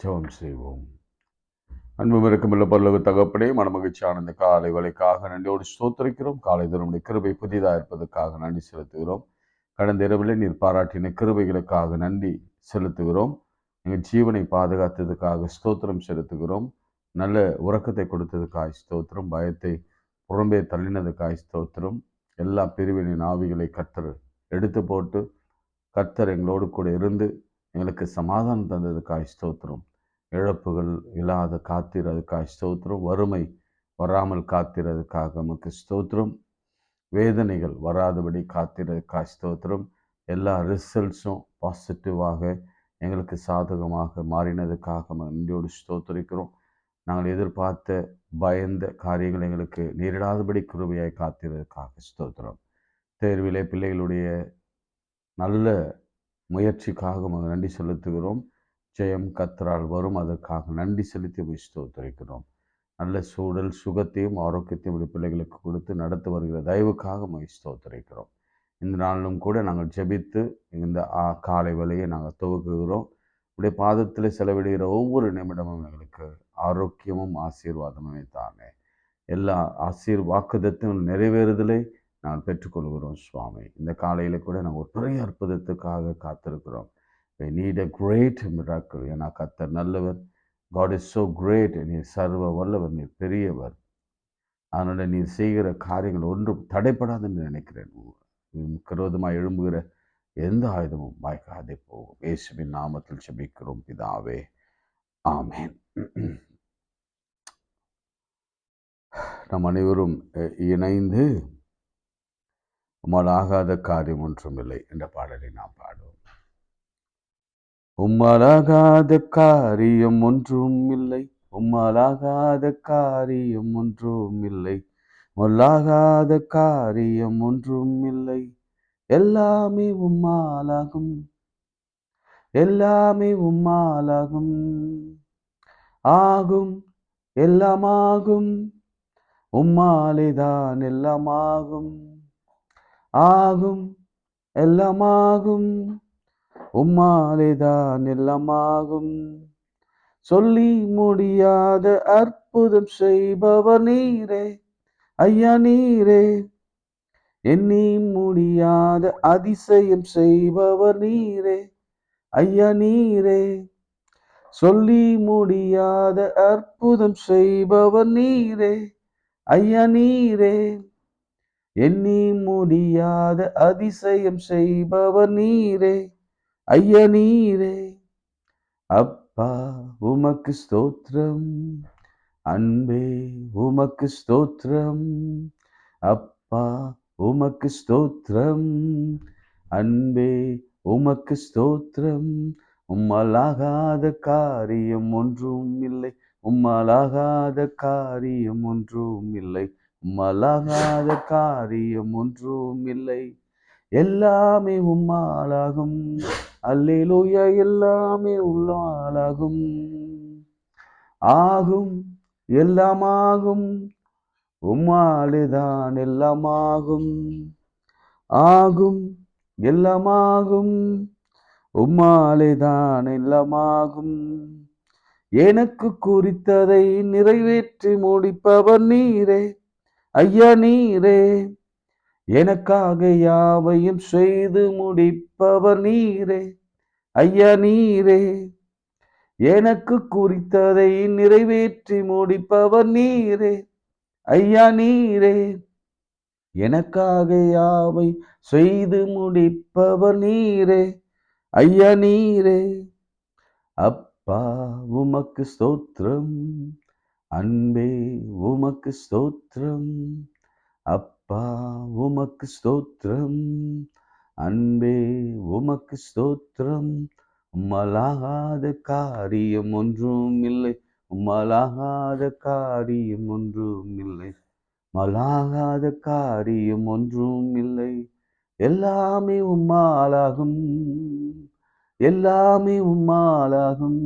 ஜெபம் செய்வோம். அன்பும் இரக்கமுள்ள பரலோக தகப்பனே, மனமகிழ்ச்சியான இந்த காலை வேளைக்காக நன்றியோடு ஸ்தோத்திரிக்கிறோம். காலை நம்முடைய கிருபை புதிதாக இருப்பதற்காக நன்றி செலுத்துகிறோம். கடந்த இரவிலே நீர் பாராட்டின கிருபைகளுக்காக நன்றி செலுத்துகிறோம். எங்கள் ஜீவனை பாதுகாத்ததுக்காக ஸ்தோத்திரம் செலுத்துகிறோம். நல்ல உறக்கத்தை கொடுத்ததுக்காக ஸ்தோத்திரம். பயத்தை புறம்பே தள்ளினதுக்காக ஸ்தோத்திரம். எல்லா பிரிவினின் ஆவிகளை கர்த்தர் எடுத்து போட்டு கர்த்தர் எங்களோடு கூட இருந்து எங்களுக்கு சமாதானம் தந்ததுக்காக ஸ்தோத்திரம். இழப்புகள் இல்லாத காத்திரதுக்காக ஸ்தோத்திரம். வறுமை வராமல் காத்திரதுக்காக நமக்கு ஸ்தோத்திரம். வேதனைகள் வராதபடி காத்திரதுக்காக ஸ்தோத்திரம். எல்லா ரிசல்ட்ஸும் பாசிட்டிவாக எங்களுக்கு சாதகமாக மாறினதுக்காக நன்றியோடு ஸ்தோத்திரிக்கிறோம். நாங்கள் எதிர்பார்த்த பயந்த காரியங்கள் எங்களுக்கு நேரிடாதபடி கிருபையாய் காத்திரதுக்காக ஸ்தோத்திரம். தேர்விலே பிள்ளைகளுடைய நல்ல முயற்சிக்காக நன்றி செலுத்துகிறோம். ஜெயம் கர்த்தரால் வரும், அதற்காக நன்றி செலுத்தி ஸ்தோத்திரிக்கிறோம். நல்ல சூழல் சுகத்தையும் ஆரோக்கியத்தையும் பிள்ளைகளுக்கு கொடுத்து நடத்தி வருகிற தயவுக்காக ஸ்தோத்திரிக்கிறோம். இந்த நாளிலும் கூட நாங்கள் ஜெபித்து இந்த காலை வேளையை நாங்கள் துவக்குகிறோம். உடைய பாதத்தில் செலவிடுகிற ஒவ்வொரு நிமிடமும் எங்களுக்கு ஆரோக்கியமும் ஆசீர்வாதமுமே தானே. எல்லா வாக்குதத்தையும் நிறைவேறுதலை நாங்கள் பெற்றுக்கொள்கிறோம் சுவாமி. இந்த காலையில் கூட நாங்கள் ஒரு பெரிய அற்புதத்துக்காக காத்திருக்கிறோம். We need a great miracle. ஏன்னா கர்த்தர் நல்லவர். God is so great. நீர் சர்வ வல்லவர், நீர் பெரியவர். அதனால நீர் செய்கிற காரியங்கள் ஒன்றும் தடைப்படாதுன்னு நினைக்கிறேன். விரோதமாக எழும்புகிற எந்த ஆயுதமும் வாய்க்காதே போகும். இயேசுவின் நாமத்தில் ஜெபிக்கிறோம் பிதாவே, ஆமென். நம் அனைவரும் இணைந்து உம்மால் ஆகாத காரியம் ஒன்றுமில்லை என்ற பாடலை நாம் பாடுவோம். உம்மாலாகாத காரியம் ஒன்றும் இல்லை, உம்மாலாகாத காரியம் ஒன்றும் இல்லை, உம்மாலாகாத காரியம் ஒன்றும் இல்லை, எல்லாமே உம்மாலாகும், எல்லாமே உம்மாலாகும், ஆகும் எல்லாமாகும், உம்மாலேதான் எல்லாமாகும், ஆகும் எல்லாமாகும், உம்மாலேதான் எல்லாமாகும். சொல்லி முடியாத அற்புதம் செய்பவர் நீரே ஐயா, நீரே எண்ணி முடியாத அதிசயம் செய்பவர் நீரே ஐயா, நீரே சொல்லி முடியாத அற்புதம் செய்பவர் நீரே ஐயா, நீரே எண்ணி முடியாத அதிசயம் செய்பவர் நீரே ஐயா, நீரே. அப்பா உமக்கு ஸ்தோத்திரம், அன்பே உமக்கு ஸ்தோத்திரம், அப்பா உமக்கு ஸ்தோத்திரம், அன்பே உமக்கு ஸ்தோத்திரம். உம்மாலாகாத காரியம் ஒன்றும் இல்லை, உம்மாலாகாத காரியம் ஒன்றும் இல்லை, உம்மாலாகாத காரியம் ஒன்றும் இல்லை, எல்லாமே உம்மாலாகும், அல்லேலூயா, எல்லாமே உம்மாலாகும், ஆகும் எல்லாமாகும், உம்மாலேதான் எல்லாமாகும், ஆகும் எல்லாமாகும், உம்மாலேதான் எல்லாமாகும். எனக்கு குறித்ததை நிறைவேற்றி முடிப்பவர் நீரே ஐயா, நீரே எனக்காக யாவையும் செய்து முடிப்பவர் நீரே ஐயா, நீரே எனக்கு குறித்ததை நிறைவேற்றி முடிப்பவர் நீரே ஐயா, நீரே எனக்காக யாவை செய்து முடிப்பவர் நீரே ஐயா, நீரே. அப்பா உமக்கு ஸ்தோத்திரம், அன்பே உமக்கு ஸ்தோத்திரம், அப்பா உமக்கு ஸ்தோத்திரம், அன்பே உமக்கு ஸ்தோத்திரம். உம்மாலாகாத காரியம் ஒன்றும் இல்லை, உம்மாலாகாத காரியம் ஒன்றும் இல்லை, உம்மாலாகாத காரியம் ஒன்றும் இல்லை, எல்லாமே உம்மாலாகும், எல்லாமே உம்மாலாகும்,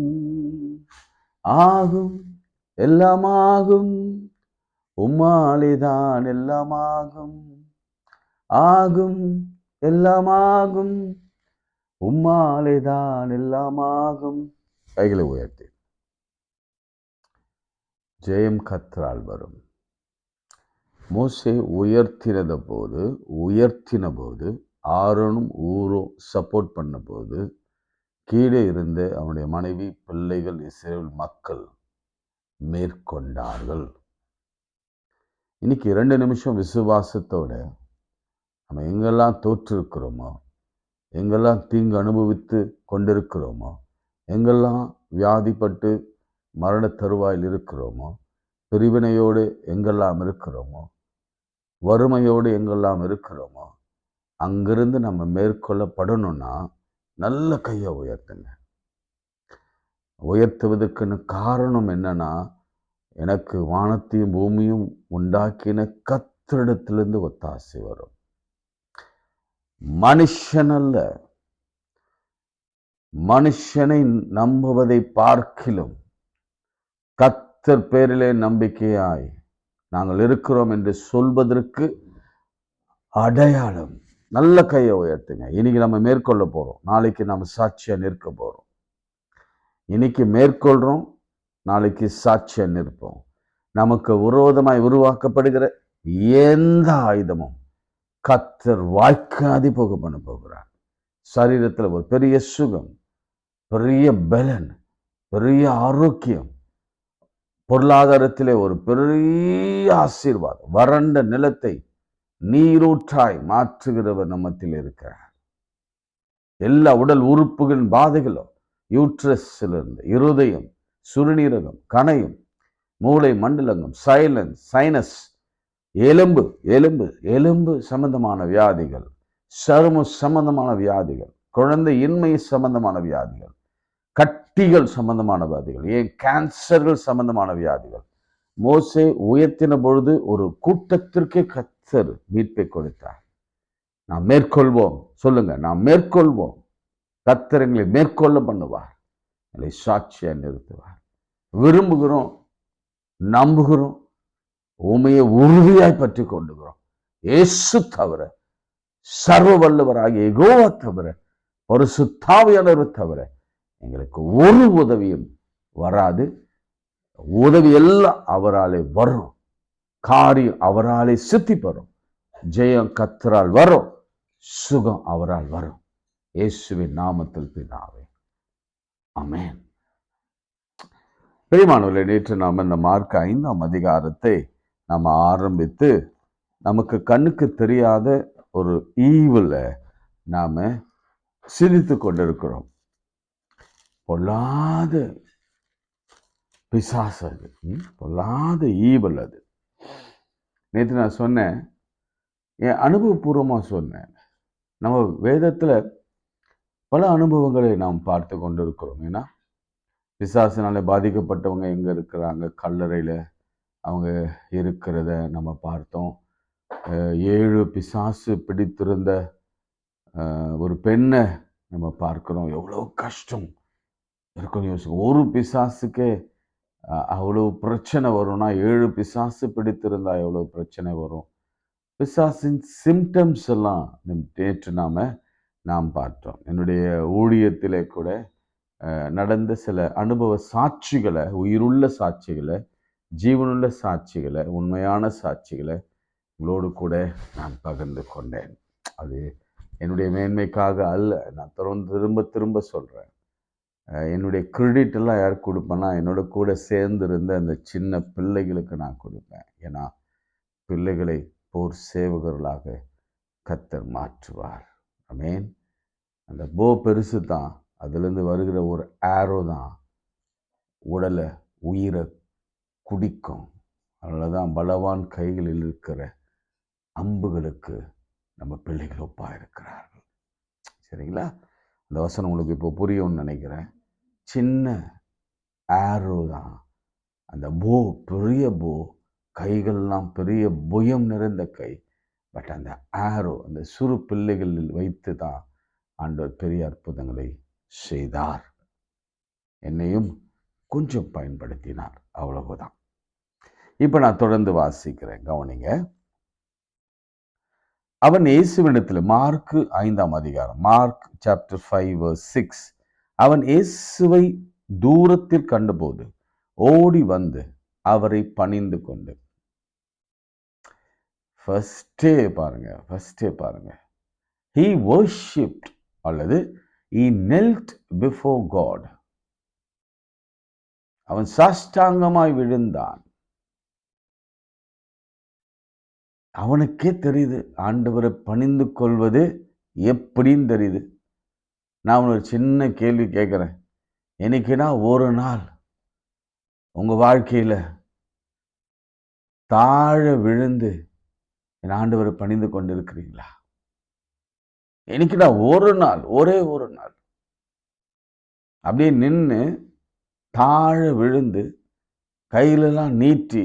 ஆகும் எல்லாமாகும், உம்மாலேதான் எல்லாமாகும், ஆகும் எல்லாமாகும், உம்மாலேதான் எல்லாமாகும். கைகளை உயர்த்தி ஜெயம் கர்த்தரால் வரும். மோசே உயர்த்தின போது ஆரோனும் ஊரும் சப்போர்ட் பண்ண போது கீழே இருந்து அவனுடைய மனைவி, பிள்ளைகள், இஸ்ரவேல் மக்கள் மேற்கொண்டார்கள். இன்னைக்கு 2 நிமிஷம் விசுவாசத்தோட நம்ம எங்கெல்லாம் தோற்றிருக்கிறோமோ, எங்கெல்லாம் தீங்கு அனுபவித்து கொண்டிருக்கிறோமோ, எங்கெல்லாம் வியாதிப்பட்டு மரண தருவாயில் இருக்கிறோமோ, பிரிவினையோடு எங்கெல்லாம் இருக்கிறோமோ, வறுமையோடு எங்கெல்லாம் இருக்கிறோமோ, அங்கிருந்து நம்ம மேற்கொள்ளப்படணும்னா நல்ல கையை உயர்த்துங்க. உயர்த்துவதற்குன்னு காரணம் என்னன்னா, எனக்கு வானத்தையும் பூமியும் உண்டாக்கின கர்த்தரிடத்திலிருந்து ஒத்தாசை வரும். மனுஷன் அல்ல. மனுஷனை நம்புவதை பார்க்கிலும் கர்த்தர் பேரிலே நம்பிக்கையாய் நாங்கள் இருக்கிறோம் என்று சொல்வதற்கு அடையாளம். நல்ல கையை உயர்த்துங்க. இன்னைக்கு நம்ம மேற்கொள்ள போறோம், நாளைக்கு நம்ம சாட்சியா நிற்க போறோம். இன்னைக்கு மேற்கொள்றோம், நாளைக்கு சாட்சியா நிற்போம். நமக்கு விரோதமாய் உருவாக்கப்படுகிற எந்த ஆயுதமும் கர்த்தர் வாய்க்காதி போக பண்ண போகிறார். சரீரத்துல ஒரு பெரிய சுகம், பெரிய பலன், பெரிய ஆரோக்கியம், பொருளாதாரத்திலே ஒரு பெரிய ஆசீர்வாதம், வறண்ட நிலத்தை நீரூற்றாய் மாற்றுகிறவர் நம்மத்தில் இருக்கிறார். எல்லா உடல் உறுப்புகளின் பாதைகளும், யூட்ரஸிலிருந்து இருதயம், சுருநீரகம், கணையம், மூளை மண்டலங்கம், சைனஸ், எலும்பு சம்பந்தமான வியாதிகள், சரும சம்பந்தமான வியாதிகள், குழந்தை இன்மை சம்பந்தமான வியாதிகள், கட்டிகள் சம்பந்தமான வியாதிகள், ஏன் கேன்சர்கள் சம்பந்தமான வியாதிகள். மோசே உயர்த்தின பொழுது ஒரு கூட்டத்திற்கே கர்த்தர் மீட்பை கொடுத்தார். நாம் மேற்கொள்வோம். சொல்லுங்க, நாம் மேற்கொள்வோம். கர்த்தர் எங்களை மேற்கொள்ள பண்ணுவார், எங்களை சாட்சியா நிறுத்துவார். விரும்புகிறோம், நம்புகிறோம், உண்மையை உறுதியாய் பற்றி கொண்டுகிறோம். இயேசு தவிர, சர்வ வல்லவராகிய யெகோவா தவிர, பரிசுத்தாவியானவர் தவிர எங்களுக்கு ஒரு உதவியும் வராது. உதவி எல்லாம் அவராலே வரும். காரியம் அவராலே சித்தி பெறும். ஜெயம் கர்த்தரால் வரும். சுகம் அவரால் வரும். இயேசுவின் நாமத்தில் பிதாவே, ஆமென். பிரியமானவர்களே, நேற்று நாம் இந்த மார்க் 5ஆம் அதிகாரத்தை நாம் ஆரம்பித்து நமக்கு கண்ணுக்கு தெரியாத ஒரு ஈவில் நாம சிரித்து கொண்டிருக்கிறோம். பொல்லாத பிசாசு அது, பொல்லாத ஈவில் அது. நேற்று நான் சொன்னேன், என் அனுபவபூர்வமாக சொன்னேன். நம்ம வேதத்தில் பல அனுபவங்களை நாம் பார்த்து கொண்டிருக்கிறோம். ஏன்னா பிசாசினால பாதிக்கப்பட்டவங்க எங்கே இருக்கிறாங்க, கல்லறையில் அவங்க இருக்கிறத நம்ம பார்த்தோம். 7 பிசாசு பிடித்திருந்த ஒரு பெண்ணை நம்ம பார்க்கிறோம். எவ்வளோ கஷ்டம் இருக்கும் யோசிக்கும். ஒரு பிசாசுக்கே அவ்வளோ பிரச்சனை வரும்னா 7 பிசாசு பிடித்திருந்தா எவ்வளோ பிரச்சனை வரும். பிசாசின் சிம்டம்ஸ் எல்லாம் நேற்று நாம் பார்த்தோம். என்னுடைய ஊழியத்திலே கூட நடந்த சில அனுபவ சாட்சிகளை, உயிருள்ள சாட்சிகளை, ஜீவனுள்ள சாட்சிகளை, உண்மையான சாட்சிகளை உங்களோடு கூட நான் பகிர்ந்து கொண்டேன். அது என்னுடைய மேன்மைக்காக அல்ல, நான் திரும்ப சொல்கிறேன். என்னுடைய கிரெடிட் எல்லாம் யாருக்கு கொடுப்பேன்னா, என்னோட கூட சேர்ந்து இருந்த அந்த சின்ன பிள்ளைகளுக்கு நான் கொடுப்பேன். ஏன்னா பிள்ளைகளை போர் சேவகர்களாக கர்த்தர் மாற்றுவார். ஆமென். அந்த போ பெருசு தான், அதுலேருந்து வருகிற ஒரு ஆரோ தான் உடலை, உயிரை குடிக்கும். அதனால தான் பலவான் கைகளில் இருக்கிற அம்புகளுக்கு நம்ம பிள்ளைகள் ஒப்பாக இருக்கிறார்கள். சரிங்களா? அந்த வசனம் உங்களுக்கு இப்போ புரியும்னு நினைக்கிறேன். சின்ன ஆரோ தான் அந்த போ, பெரிய போ, கைகள்லாம் பெரிய புயம் நிறைந்த கை. பட் அந்த ஆரோ, அந்த சிறு பிள்ளைகளில் வைத்து தான் ஆண்டவர் பெரிய அற்புதங்களை செய்தார். என்னையும் கொஞ்சம் பயன்படுத்தினார், அவ்வளவுதான். இப்போ நான் தொடர்ந்து வாசிக்கிறேன், கவனிங்க. அவன் இயேசுவினிடத்தில், மார்க் 5ஆம் அதிகாரம், மார்க் சாப்டர் 5 verse 6, அவன் இயேசுவை தூரத்தில் கண்டபோது ஓடி வந்து அவரை பணிந்து கொண்டு. ஃபர்ஸ்டே பாருங்க, he worshipped அல்லது he knelt before God. அவன் சாஷ்டாங்கமாய் விழுந்தான். அவனுக்கே தெரியுது ஆண்டவரை பணிந்து கொள்வது எப்படின்னு தெரியுது. நான் ஒரு சின்ன கேள்வி கேட்குறேன். என்னைக்குன்னா ஒரு நாள் உங்க வாழ்க்கையில தாழ விழுந்து என் ஆண்டவரை பணிந்து கொண்டு இருக்கிறீங்களா? என்னைக்குன்னா ஒரு நாள், ஒரே ஒரு நாள் அப்படியே நின்று தாழ விழுந்து கையிலெல்லாம் நீட்டி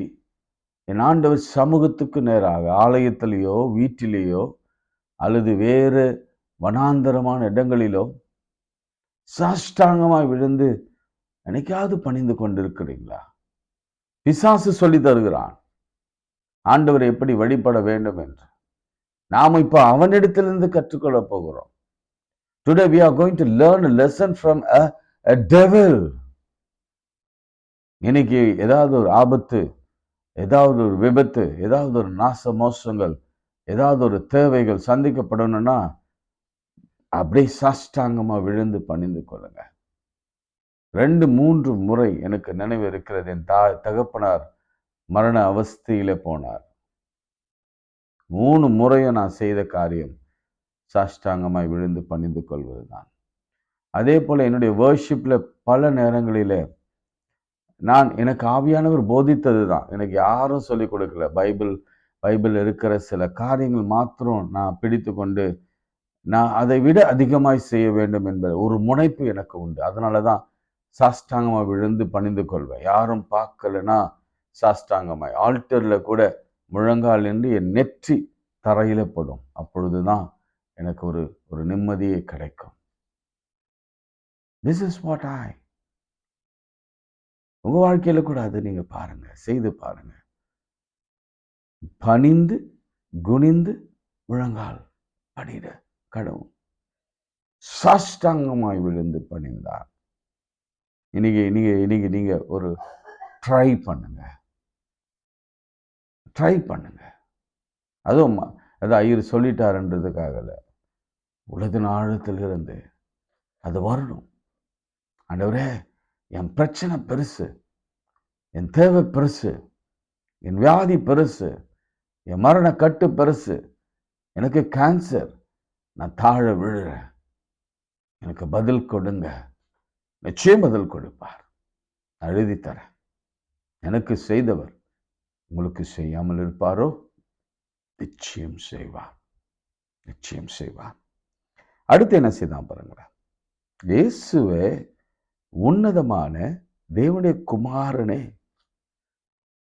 என் ஆண்டவர் சமூகத்துக்கு நேராக ஆலயத்திலேயோ வீட்டிலேயோ அல்லது வேறு வனாந்தரமான இடங்களிலோ சாஷ்டாங்கமாய் விழுந்து என்னைக்காவது பணிந்து கொண்டிருக்கிறீங்களா? பிசாசு சொல்லி தருகிறான் ஆண்டவர் எப்படி வழிபட வேண்டும் என்று. நாம் இப்போ அவனிடத்திலிருந்து கற்றுக்கொள்ள போகிறோம். Today we are going to learn a lesson from a devil. இன்னைக்கு ஏதாவது ஒரு ஆபத்து, ஏதாவது ஒரு விபத்து, ஏதாவது ஒரு நாச மோசங்கள், ஏதாவது ஒரு தேவைகள் சந்திக்கப்படணும்னா அப்படியே சாஷ்டாங்கமா விழுந்து பணிந்து கொள்ளுங்க. 2-3 முறை எனக்கு நினைவு இருக்கிறது. என் தகப்பனார் மரண அவஸ்தையில போனார். 3 முறையும் நான் செய்த காரியம் சாஷ்டாங்கமாய் விழுந்து பணிந்து கொள்வதுதான். அதே போல என்னுடைய வர்ஷிப்ல பல நேரங்களில எனக்கு ஆவியானவர் போதித்தது தான். எனக்கு யாரும் சொல்லிக் கொடுக்கல. பைபிள் இருக்கிற சில காரியங்கள் மாத்திரம் நான் பிடித்து கொண்டு நான் அதை விட அதிகமாய் செய்ய வேண்டும் என்ற ஒரு முனைப்பு எனக்கு உண்டு. அதனாலதான் சாஷ்டாங்கமாய் விழுந்து பணிந்து கொள்வேன். யாரும் பார்க்கலன்னா சாஷ்டாங்கமாய் ஆல்டர்ல கூட முழங்கால் என்று என் நெற்றி தரையில படும். அப்பொழுதுதான் எனக்கு ஒரு நிம்மதியே கிடைக்கும். This is what உங்க வாழ்க்கையில கூட அது நீங்க பாருங்க, செய்து பாருங்க. பணிந்து குனிந்து முழங்கால் படிட கடவுள் சாஷ்டாங்கமாய் விழுந்து பணிந்தார். இன்னைக்கு நீங்க ஒரு ட்ரை பண்ணுங்க. அதுவும் அது ஐயர் சொல்லிட்டாருன்றதுக்காகல, உலகின் ஆழத்தில் இருந்து அது வரணும். ஆண்டவரே, என் பிரச்சனை பெருசு, என் தேவை பெருசு, என் வியாதி பெருசு, என் மரண கட்டு பெருசு, எனக்கு கேன்சர், நான் தாழ விழுறேன், எனக்கு பதில் கொடுங்க. நிச்சயம் பதில் கொடுப்பார். எழுதி தரேன். எனக்கு செய்தவர் உங்களுக்கு செய்யாமல் இருப்பாரோ? நிச்சயம் செய்வார். அடுத்து என்ன செய்தான் பாருங்களேன். இயேசுவே உன்னதமான தேவனுடைய குமாரனே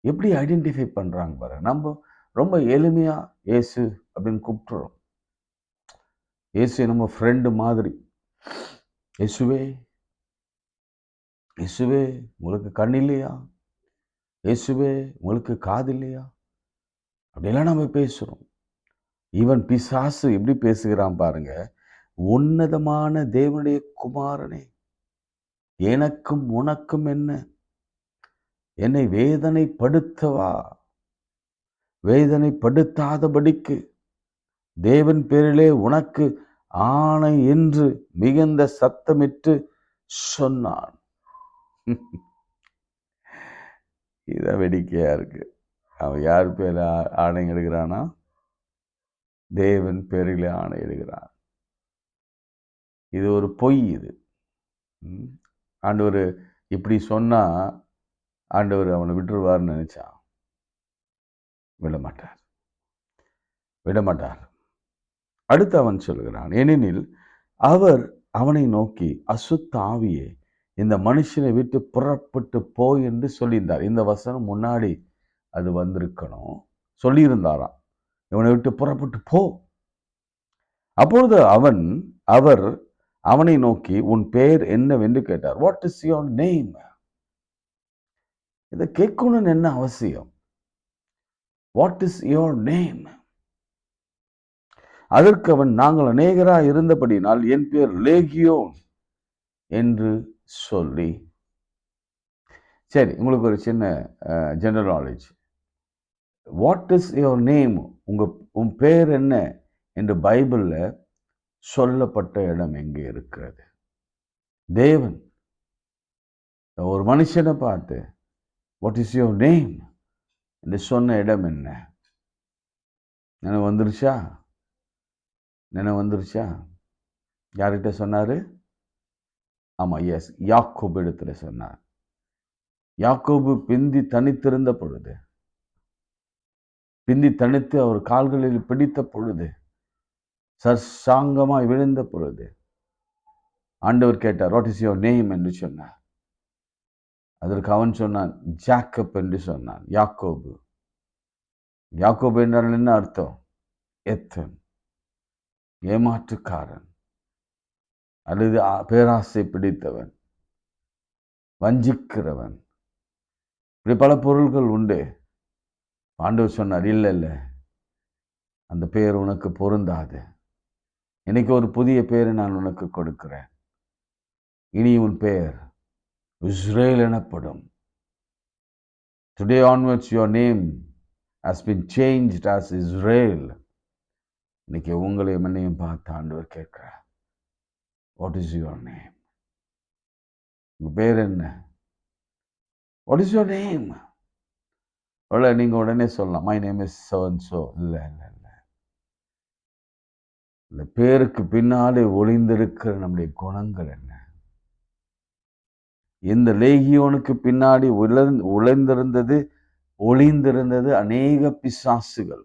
எப்படி ஐடென்டிஃபை பண்றாங்க பாருங்க. நம்ம ரொம்ப எளிமையா இயேசு அப்படின்னு கூப்பிட்டுறோம். இயேசு நம்ம ஃப்ரெண்டு மாதிரி. இயேசுவே உங்களுக்கு கண் இல்லையா? இயேசுவே உங்களுக்கு காது இல்லையா? அப்படியெல்லாம் நம்ம பேசுறோம். ஈவன் பிசாசு எப்படி பேசுகிறான் பாருங்க. உன்னதமான தேவனுடைய குமாரனே, எனக்கும் உனக்கும் என்ன? என்னை வேதனைப்படுத்தவா? வேதனைப்படுத்தாதபடிக்கு தேவன் பேரிலே உனக்கு ஆணை என்று மிகுந்த சத்தமிட்டு சொன்னான். இத வேடிக்கையா இருக்கு. அவன் யார் பேர்ல ஆணை எடுக்கிறானா? தேவன் பேரிலே ஆணை எடுக்கிறான். இது ஒரு பொய். இது ஆண்டவர் இப்படி சொன்னா ஆண்டவர் அவனை விட்டுருவார்னு நினைச்சான். விடமாட்டார். அடுத்து அவன் சொல்கிறான், ஏனெனில் அவர் அவனை நோக்கி, அசுத்த ஆவியே, இந்த மனுஷனை விட்டு புறப்பட்டு போ என்று சொல்லியிருந்தார். இந்த வசனம் முன்னாடி அது வந்திருக்கணும். சொல்லியிருந்தாராம், இவனை விட்டு புறப்பட்டு போ. அப்பொழுது அவர் அவனை நோக்கி, உன் பெயர் என்னவென்று கேட்டார். What is your name? இதை கேட்கணும்னு என்ன அவசியம்? What is your name? அதற்கு அவன், நாங்கள் அநேகராய் இருந்தபடினால் என் பேர் லேகியோன் என்று சொல்லி சரி, உங்களுக்கு ஒரு சின்ன general knowledge. What is your name? உன் பேர் என்ன என்று பைபிளில் சொல்லப்பட்ட இடம் எங்கே இருக்கிறது? தேவன் ஒரு மனுஷனை பார்த்து வாட் இஸ் யுவர் நேம் என்று சொன்ன இடம் என்ன? நினைவு வந்துருச்சா? நினைவு வந்துருச்சா? யார்கிட்ட சொன்னாரு? ஆமா, எஸ், யாக்கோபு இடத்துல சொன்னார். யாக்கோபு பிந்தி தனித்திருந்த பொழுது, பிந்தி தனித்து அவர் கால்களில் பிடித்த பொழுது, சர்சாங்கமாய் விழுந்த பொழுது ஆண்டவர் கேட்டார், வாட் இஸ் யுவர் நேம் என்று சொன்னார். அதற்கு அவன் சொன்னான், ஜாக்கப் என்று சொன்னான். யாக்கோபு. யாக்கோபு என்றால் என்ன அர்த்தம்? எத்தன், ஏமாற்றுக்காரன், அல்லது பேராசை பிடித்தவன், வஞ்சிக்கிறவன், இப்படி பல பொருள்கள் உண்டு. ஆண்டவர் சொன்னார், இல்லை இல்லை, அந்த பெயர் உனக்கு பொருந்தாது. இன்னைக்கு ஒரு புதிய பெயரை நான் உனக்கு கொடுக்கிறேன். இனி உன் பெயர் இஸ்ரேல் எனப்படும். Today onwards your name has been changed as Israel. இன்னைக்கு உங்களையும் என்னையும் பார்த்து ஆண்டவர் கேட்கிறார், வாட் இஸ் யுவர் நேம்? உங்க பேர் என்ன? What is your name? நீங்க உடனே சொல்லலாம், my name is so and so. இல்லை இல்லை இல்லை, இந்த பேருக்கு பின்னாலே ஒளிந்திருக்கிற நம்முடைய குணங்கள் என்ன? இந்த லேகியோனுக்கு பின்னாடி ஒளிந்திருந்தது அநேக பிசாசுகள்.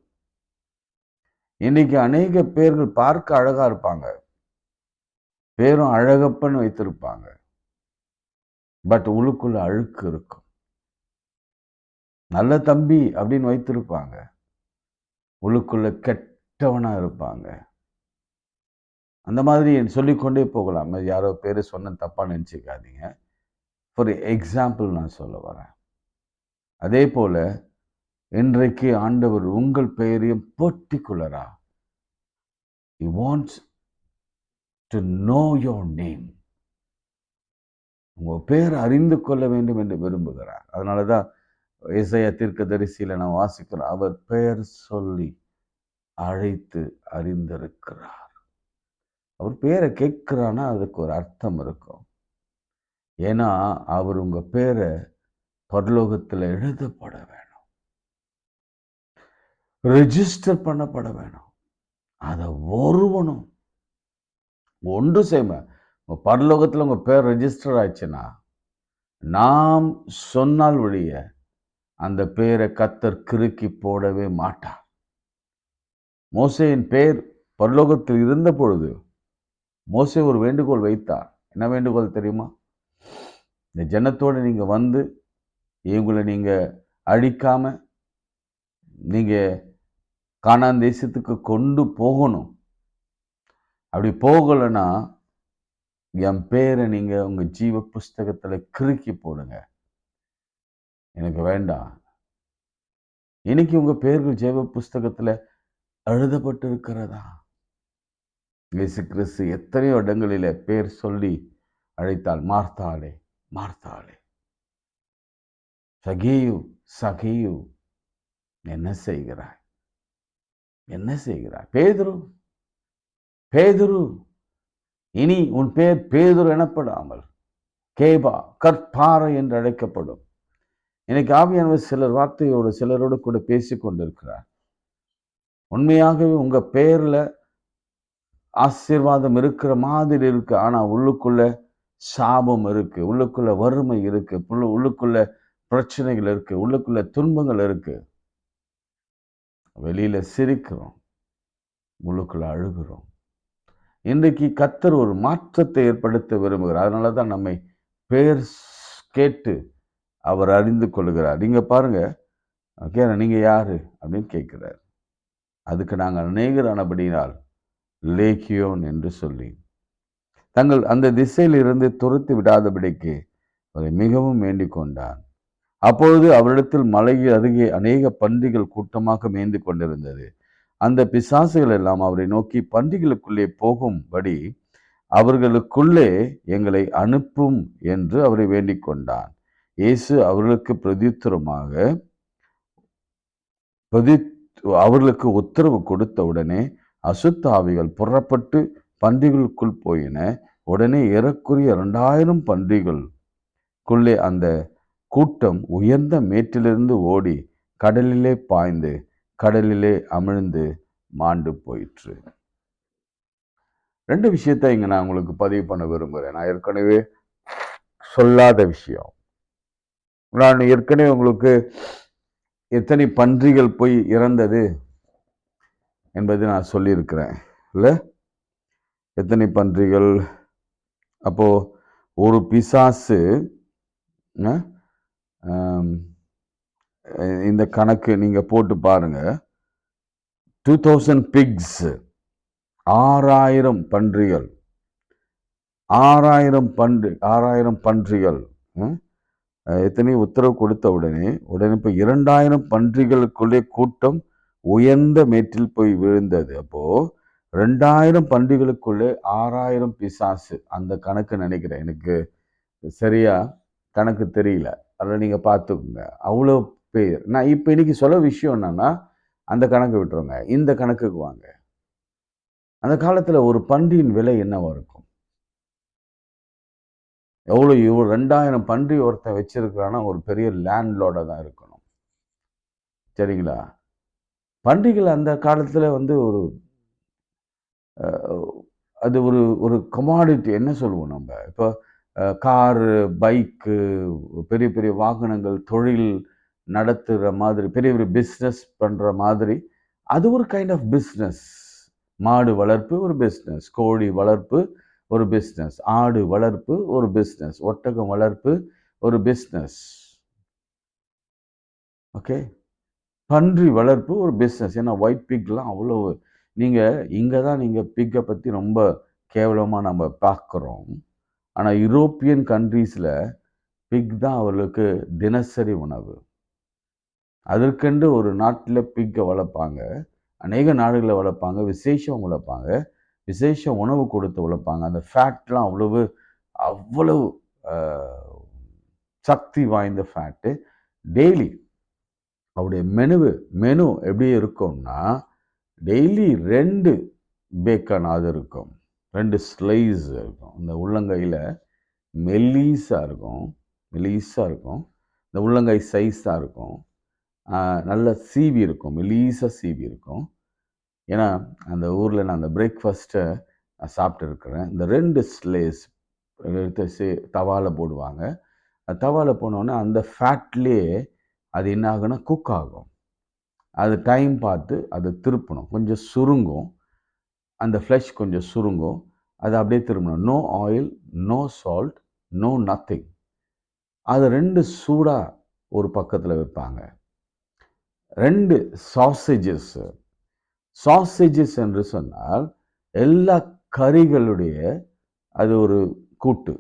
இன்னைக்கு அநேக பேர்கள் பார்க்க அழகா இருப்பாங்க, பேரும் அழகப்பன் வைத்திருப்பாங்க, பட் உள்ளுக்குள்ள அழுக்கு இருக்கும். நல்ல தம்பி அப்படின்னு வைத்திருப்பாங்க, உள்ளுக்குள்ள கெட்டவனா இருப்பாங்க. அந்த மாதிரி சொல்லிக்கொண்டே போகலாம். யாரோ பேரு சொன்ன தப்பா நினைச்சுக்காதீங்க. ஃபார் எக்ஸாம்பிள் நான் சொல்ல வரேன். அதே போல இன்றைக்கு ஆண்டவர் உங்கள் பெயரையும் பர்டிகுலரா he wants to know your name. உங்க பேர் அறிந்து கொள்ள வேண்டும் என்று விரும்புகிறார். அதனாலதான் ஏசாயா தீர்க்கதரிசியில நான் வாசிக்கிறோம், அவர் பெயர் சொல்லி அழைத்து அறிந்திருக்கிறார். அவர் பேரை கேட்கிறான்னா அதுக்கு ஒரு அர்த்தம் இருக்கும். ஏன்னா அவர் உங்க பேரை பரலோகத்தில் எழுதப்பட வேணும், ரெஜிஸ்டர் பண்ணப்பட வேணும். அதை ஒருவனும் ஒன்று செய்ய, பரலோகத்தில் உங்க பேர் ரெஜிஸ்டர் ஆயிடுச்சுன்னா நாம் சொன்னால் ஒழிய அந்த பேரை கர்த்தர் கிறுக்கி போடவே மாட்டார். மோசேயின் பேர் பரலோகத்தில் இருந்த பொழுது மோசே ஒரு வேண்டுகோள் வைத்தார். என்ன வேண்டுகோள் தெரியுமா? இந்த ஜனத்தோடு நீங்க வந்து இவங்களை நீங்க அழிக்காம நீங்க கானான் தேசத்துக்கு கொண்டு போகணும். அப்படி போகலைன்னா என் பேரை நீங்க உங்க ஜீவ புஸ்தகத்துல கிறுக்கி போடுங்க, எனக்கு வேண்டாம். இன்னைக்கு உங்க பேர்கள் ஜீவ புஸ்தகத்துல எழுதப்பட்டு இருக்கிறதா? இயேசு கிறிஸ்து எத்தனையோ இடங்களில பேர் சொல்லி அழைத்தால், மார்த்தாளே மார்த்தாளே, சகேயு சகேயு, என்ன செய்கிறாய், என்ன செய்கிறாய்? பேதுரு பேதுரு, இனி உன் பேர் பேதுரு எனப்படாமல் கேபா, கற்பாறை என்று அழைக்கப்படும். இன்னைக்கு ஆவியானவர் சிலர் வார்த்தையோடு சிலரோடு கூட பேசி கொண்டிருக்கிறார். உண்மையாகவே உங்க பேர்ல ஆசீர்வாதம் இருக்கிற மாதிரி இருக்கு, ஆனா உள்ளுக்குள்ள சாபம் இருக்கு, உள்ளுக்குள்ள வறுமை இருக்கு, உள்ளுக்குள்ள பிரச்சனைகள் இருக்கு, உள்ளுக்குள்ள துன்பங்கள் இருக்கு. வெளியில சிரிக்கிறோம், உள்ளுக்குள்ள அழுகிறோம். இன்றைக்கு கர்த்தர் ஒரு மாற்றத்தை ஏற்படுத்த விரும்புகிறார். அதனாலதான் நம்மை பேர் கேட்டு அவர் அறிந்து கொள்கிறார். நீங்க பாருங்க, நீங்க யாரு அப்படின்னு கேட்கிறார். அதுக்கு நாங்கள் அநேகரானபடியினால் லேகியோன் என்று சொல்லி தங்கள் அந்த திசையில் இருந்து துரத்தி விடாதபடிக்கு அவரை மிகவும் வேண்டிக் கொண்டான். அப்பொழுது அவரிடத்தில் மலையில் அருகே அநேக பன்றிகள் கூட்டமாக மேய்ந்து கொண்டிருந்தது. அந்த பிசாசுகள் எல்லாம் அவரை நோக்கி, பன்றிகளுக்குள்ளே போகும்படி அவர்களுக்குள்ளே எங்களை அனுப்பும் என்று அவரை வேண்டிக் கொண்டான். இயேசு அவர்களுக்கு அவர்களுக்கு உத்தரவு கொடுத்த உடனே அசுத்த ஆவிகள் புறப்பட்டு பன்றிகளுக்குள் போயின. உடனே ஏறக்குறைய 2000 பன்றிகளுக்குள்ளே அந்த கூட்டம் உயர்ந்த மேட்டிலிருந்து ஓடி கடலிலே பாய்ந்து கடலிலே அமிழ்ந்து மாண்டு போயிற்று. 2 விஷயத்தை இங்க நான் உங்களுக்கு பதிவு பண்ண விரும்புகிறேன். நான் ஏற்கனவே சொல்லாத விஷயம். நான் ஏற்கனவே உங்களுக்கு எத்தனை பன்றிகள் போய் இறந்தது என்பது நான் சொல்லியிருக்கிறேன் இல்ல? எத்தனை பன்றிகள்? அப்போ ஒரு பிசாசு, இந்த கணக்கு நீங்க போட்டு பாருங்க. 2000 pigs, 6000 பன்றிகள், 6000 பன்றிகள். எத்தனை உத்தரவு கொடுத்த உடனே இப்ப 2000 பன்றிகளுக்குள்ளே கூட்டம் உயர்ந்த மேட்டில் போய் விழுந்தது. அப்போ 2000 பன்றிகளுக்குள்ளே 6000 பிசாசு. அந்த கணக்கு நினைக்கிறேன், எனக்கு சரியா கணக்கு தெரியல, அதில் நீங்க பார்த்துக்கோங்க. அவ்வளோ பேர். நான் இப்ப இன்னைக்கு சொல்ல விஷயம் என்னன்னா, அந்த கணக்கு விட்டுருங்க, இந்த கணக்குக்கு வாங்க. அந்த காலத்துல ஒரு பன்றியின் விலை என்னவா இருக்கும்? எவ்வளோ 2000 பன்றி ஒருத்தன் வச்சிருக்கிறான்னா ஒரு பெரிய லேண்ட்லோட தான் இருக்கணும். சரிங்களா? பன்றிகள் அந்த காலத்துல ஒரு அது ஒரு கமாடிட்டி. என்ன சொல்லுவோம் நம்ம இப்போ? காரு, பைக்கு, பெரிய பெரிய வாகனங்கள், தொழில் நடத்துகிற மாதிரி, பெரிய பெரிய பிஸ்னஸ் பண்ற மாதிரி அது ஒரு கைண்ட் ஆஃப் பிஸ்னஸ். மாடு வளர்ப்பு ஒரு பிஸ்னஸ், கோழி வளர்ப்பு ஒரு பிஸ்னஸ், ஆடு வளர்ப்பு ஒரு பிஸ்னஸ், ஒட்டகம் வளர்ப்பு ஒரு பிஸ்னஸ். ஓகே, பன்றி வளர்ப்பு ஒரு பிஸ்னஸ். ஏன்னா ஒயிட் பிக்லாம் அவ்வளவு, இங்கே தான் நீங்கள் பிக்கை பற்றி ரொம்ப கேவலமாக நம்ம பார்க்குறோம். ஆனால் யூரோப்பியன் கண்ட்ரீஸில் பிக் தான் அவர்களுக்கு தினசரி உணவு. அதற்கென்று ஒரு நாட்டில் பிக்கை வளர்ப்பாங்க, அநேக நாடுகளில் வளர்ப்பாங்க, விசேஷம் வளர்ப்பாங்க, விசேஷ உணவு கொடுத்து வளர்ப்பாங்க. அந்த ஃபேட்லாம் அவ்வளவு சக்தி வாய்ந்த ஃபேட்டு. டெய்லி அவருடைய மெனு எப்படி இருக்கும்னா, டெய்லி 2 பேக்கன் அது இருக்கும், 2 ஸ்லைஸ் இருக்கும். இந்த உள்ளங்கையில் மெல்லீஸாக இருக்கும், இந்த உள்ளங்கை சைஸாக இருக்கும், நல்ல சீவி இருக்கும், மெல்லீஸாக சீவி இருக்கும். ஏன்னா அந்த ஊரில் நான் அந்த பிரேக்ஃபாஸ்ட்டை சாப்பிட்டு இருக்கிறேன். இந்த 2 ஸ்லைஸ் எடுத்து தவாவில் போடுவாங்க. தவாவில் போனோடனே அந்த ஃபேட்லேயே அது என்ன ஆகுன்னா குக் ஆகும். அது டைம் பார்த்து அதை திருப்பணும், கொஞ்சம் சுருங்கும், அந்த ஃப்ளஷ் கொஞ்சம் சுருங்கும், அதை அப்படியே திரும்பணும். No oil, no salt, no nothing. அது 2 சூடாக ஒரு பக்கத்தில் வைப்பாங்க. 2 சாசேஜஸ் என்று சொன்னால் எல்லா கறிகளுடைய அது ஒரு கூட்டு.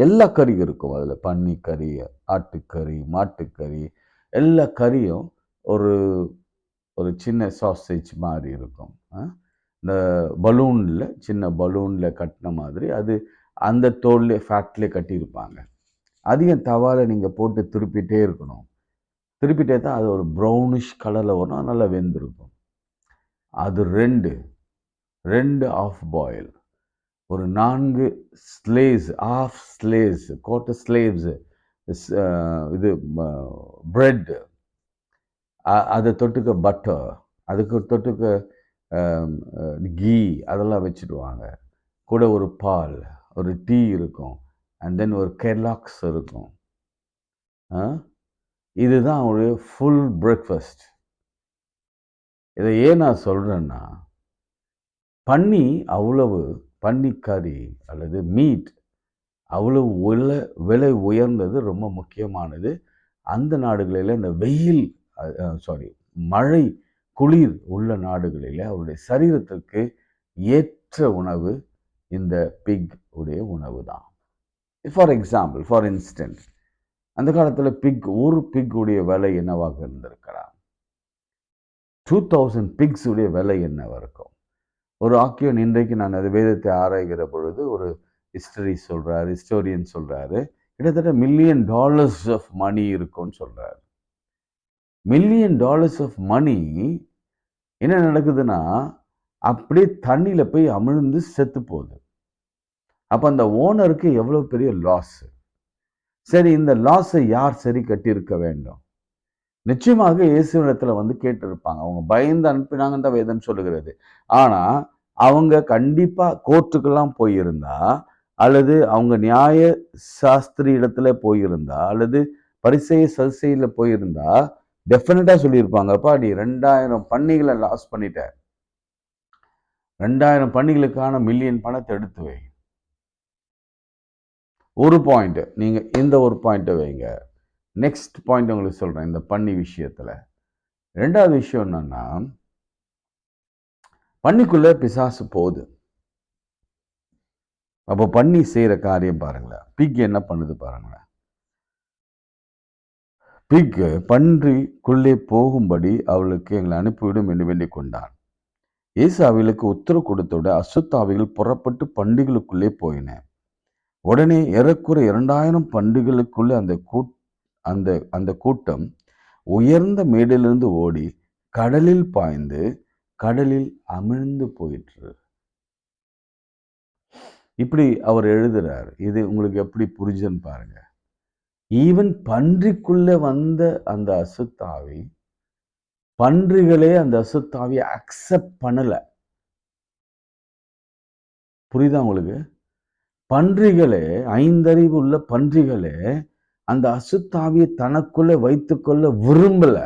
எல்லா கறியும் இருக்கும் அதில். பன்னி கறி, ஆட்டுக்கறி, மாட்டுக்கறி, எல்லா கறியும் ஒரு சின்ன சாசேஜ் மாதிரி இருக்கும். இந்த சின்ன பலூனில் கட்டின மாதிரி அது அந்த தோல்லே ஃபேட்லேயே கட்டியிருப்பாங்க. அதையும் தவாவில் நீங்கள் போட்டு திருப்பிட்டே இருக்கணும். திருப்பிட்டே தான் அது ஒரு ப்ரௌனிஷ் கலரில் வரும், நல்லா வெந்திருக்கும். அது 2 ஆஃப் பாயில், ஒரு 4 slices, half slices, quarter slices, இது பிரெட், அதை தொட்டுக்க பட்டர், அதுக்கு தொட்டுக்க கீ, அதெல்லாம் வச்சுடுவாங்க. கூட ஒரு பால், ஒரு டீ இருக்கும், அண்ட் தென் ஒரு கெலாக்ஸ் இருக்கும். இதுதான் அவருடைய ஃபுல் பிரேக்ஃபாஸ்ட். இதை ஏன் நான் சொல்கிறேன்னா, பன்னிக்கறி அல்லது மீட் அவ்வளவு விலை உயர்ந்தது, ரொம்ப முக்கியமானது. அந்த நாடுகளில் இந்த மழை குளிர் உள்ள நாடுகளில் அவருடைய சரீரத்திற்கு ஏற்ற உணவு இந்த பிக் உடைய உணவு தான். ஃபார் இன்ஸ்டன்ஸ் அந்த காலத்தில் ஒரு பிக் உடைய விலை என்னவாக இருந்திருக்கலாம்? 2000 பிக்ஸ் உடைய விலை என்னவா இருக்கும்? ஒரு ஆக்கியோன், இன்றைக்கு நான் அது வேதத்தை ஆராய்கிற பொழுது ஒரு ஹிஸ்டோரியன் சொல்றாரு, கிட்டத்தட்ட $1,000,000 ஆஃப் மணி இருக்கும்னு சொல்றாரு. $1,000,000 ஆஃப் மணி என்ன நடக்குதுன்னா அப்படியே தண்ணியில போய் அமிழ்ந்து செத்து போகுது. அப்ப அந்த ஓனருக்கு எவ்வளவு பெரிய லாஸ். சரி, இந்த லாஸை யார் சரி கட்டியிருக்க வேண்டும்? நிச்சயமாக இயேசுவிடத்துல வந்து கேட்டிருப்பாங்க. அவங்க பயந்து அனுப்பினாங்கன்னு தான் வேதம் சொல்லுகிறது. ஆனா அவங்க கண்டிப்பா கோர்ட்டுக்கெல்லாம் போயிருந்தா, அல்லது அவங்க நியாய சாஸ்திரி இடத்துல போயிருந்தா, அல்லது பரிசேய சதுசேயில போயிருந்தா டெஃபினட்டா சொல்லியிருப்பாங்கப்பா, நீ 2000 பன்னிகளை லாஸ் பண்ணிட்ட, 2000 பன்னிகளுக்கான மில்லியன் பணத்தை எடுத்து வை. ஒரு பாயிண்ட், நீங்க இந்த ஒரு பாயிண்ட்டை வைங்க. நெக்ஸ்ட் பாயிண்ட் உங்களுக்கு சொல்றேன் இந்த பன்னி விஷயத்துல. ரெண்டாவது விஷயம் என்னன்னா, பன்னிக்குள்ள பிசாசு போகுது. அப்போ பன்னி செய்யற காரியம் பாருங்களேன். பிக் என்ன பண்ணுது பாருங்களேன். பிக் பன்றிக்குள்ளே போகும்படி அவளுக்கு எங்களை அனுப்பிவிடும் என்று வேண்டிக் கொண்டான். இயேசு அவைகளுக்கு உத்தரவு கொடுத்தோட அசுத்தாவிகள் புறப்பட்டு பண்டிகளுக்குள்ளே போயின. உடனே ஏறக்குறை 2000 பண்டிகளுக்குள்ளே அந்த கூட்டம் உயர்ந்த மேடிலிருந்து ஓடி கடலில் பாய்ந்து கடலில் அமிழ்ந்து போயிற்று. இப்படி அவர் எழுதுறார். இது உங்களுக்கு எப்படி புரிஞ்சுன்னு பாருங்க. ஈவன் பன்றிக்குள்ள வந்த அந்த அசுத்தாவி, பன்றிகளே அந்த அசுத்தாவியை அக்செப்ட் பண்ணல. புரியுதா உங்களுக்கு? பன்றிகளே, 5 அறிவு உள்ள பன்றிகளே அந்த அசுத்தாவியை தனக்குள்ள வைத்துக்கொள்ள விரும்பல.